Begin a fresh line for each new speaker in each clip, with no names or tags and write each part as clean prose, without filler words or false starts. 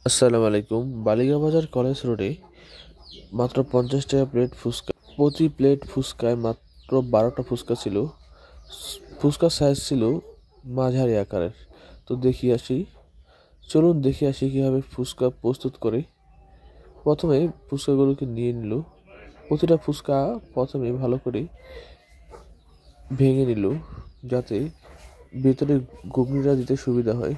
আসসালামু আলাইকুম। বালিগা বাজার কলেজ রোডে মাত্র 50 টাকা প্লেট ফুচকা। প্রতি প্লেট ফুচকায় মাত্র 12টা ফুচকা ছিল। ফুচকার সাইজ ছিল মাঝারি আকারের। তো চলুন দেখে আসি কীভাবে ফুচকা প্রস্তুত করে। প্রথমে ফুচকাগুলোকে নিয়ে নিল। প্রতিটা ফুচকা প্রথমে ভালো করে ভেঙে নিল, যাতে ভেতরে ঘুগনিটা দিতে সুবিধা হয়।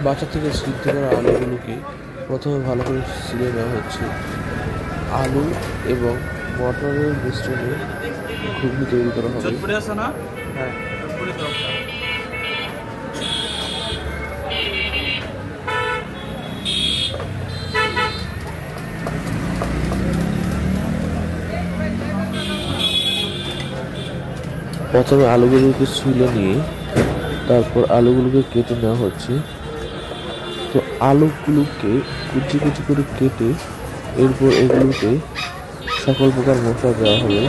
বাচ্চা থেকে সিদ্ধ করা আলুগুলোকে প্রথমে ভালো করে ছিলে নেওয়া হচ্ছে। আলু এবং মটরের মিশ্রণে ঘুগনি তৈরি করা হবে। প্রথমে আলুগুলোকে ছুলে নিয়ে তারপর আলুগুলোকে কেটে নেওয়া হচ্ছে। তো আলুগুলোকে কুচি কুচি করে কেটে এরপর এগুলোতে সকল প্রকার মশলা দেওয়া হবে।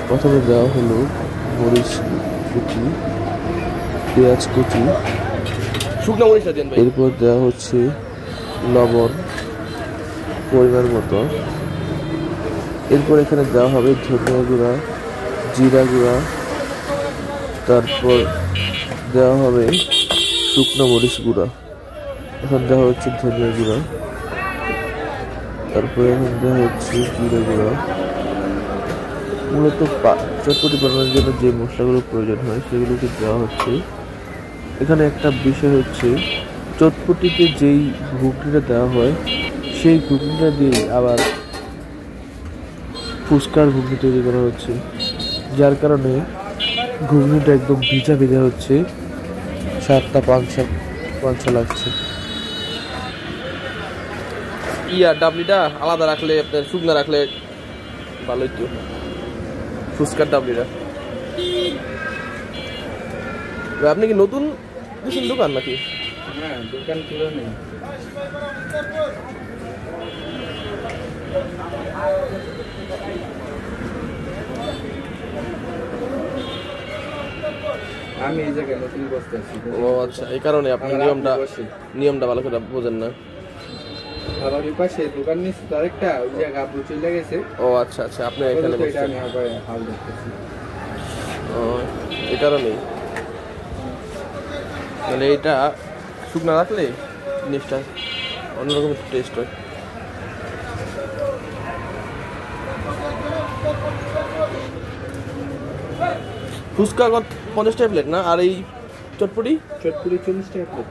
প্রথমে দেওয়া হলো মরিচ কুচি, পেঁয়াজ কুচি, শুকনো মরিচ, এরপর দেওয়া হচ্ছে লবণ পরিমাণ মতো। এরপর এখানে দেওয়া হবে ধনিয়া গুঁড়া, জিরা গুঁড়া, তারপর দেওয়া হবে শুকনো মরিচ গুঁড়া। এখন দেওয়া হচ্ছে ধনিয়া গুঁড়া, তারপরে এখন দেওয়া হচ্ছে জিরা গুঁড়া। মূলত চটপটি বানানোর জন্য যে মশলাগুলোর প্রয়োজন হয় সেগুলোকে দেওয়া হচ্ছে। এখানে একটা বিষয় হচ্ছে, চটপটিতে যেই ঘুগনিটা দেওয়া হয় সেই ঘুগনিটা দিয়ে আবার ফুচকার ঘুগনি তৈরি করা হচ্ছে, যার কারণে ঘুগনিটা একদম ভিজা ভিজা হচ্ছে, স্বাদটা পাঞ্চা লাগছে।
ডাবলিটা আলাদা রাখলে, আপনার শুকনো রাখলে ভালোই তো। ফুচকার ডাবলিটা আপনি কি নতুন দিচ্ছেন দোকান নাকি?
হ্যাঁ, দোকান খুলে নেই। আমি এই জায়গায় নতুন বসতেছি।
ও আচ্ছা, এই কারণে আপনি নিয়মটা ভালো করে বোঝেন না।
আবার ওই পাশে দোকান নিচ্ছে তো আরেকটা, ওই জায়গা আপু চলে গেছে।
ও আচ্ছা আচ্ছা, আপনি এখানে বসছেন।
আমি আবার হাল দেখতেছি।
ও, এই কারণেই। তাহলে এইটা শুকনো রাখলে জিনিসটা অন্যরকম টেস্ট হয়। ফুচকা 50 টাকা প্লেট না? আর এই চটপটি
40 টাকা প্লেট।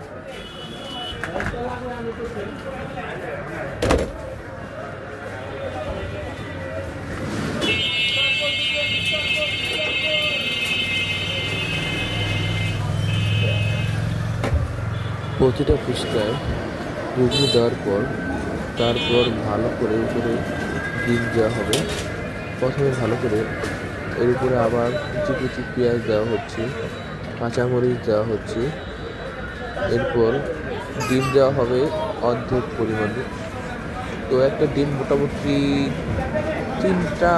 প্রতিটা ফুচকায় ঘুগনি দেওয়ার পর তারপর ভালো করে উপরে ডিম দেওয়া হবে। প্রথমে ভালো করে এর উপরে আবার কুচি কুচি পেঁয়াজ দেওয়া হচ্ছে, কাঁচামরিচ দেওয়া হচ্ছে। এরপর ডিম দেওয়া হবে অর্ধেক পরিমাণে। তো একটা ডিম মোটামুটি 3টা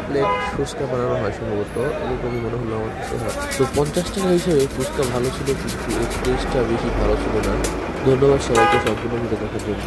প্লেট ফুচকা বানানো হয় সম্ভবত, এরকমই মনে হলো আমার কাছে। তো 50 টাকা হিসেবে ফুচকা ভালো ছিল, কিন্তু এর টেস্টটা বেশি ভালো ছিল না। ধন্যবাদ সবাইকে সম্পূর্ণ ভিডিও দেখার জন্য।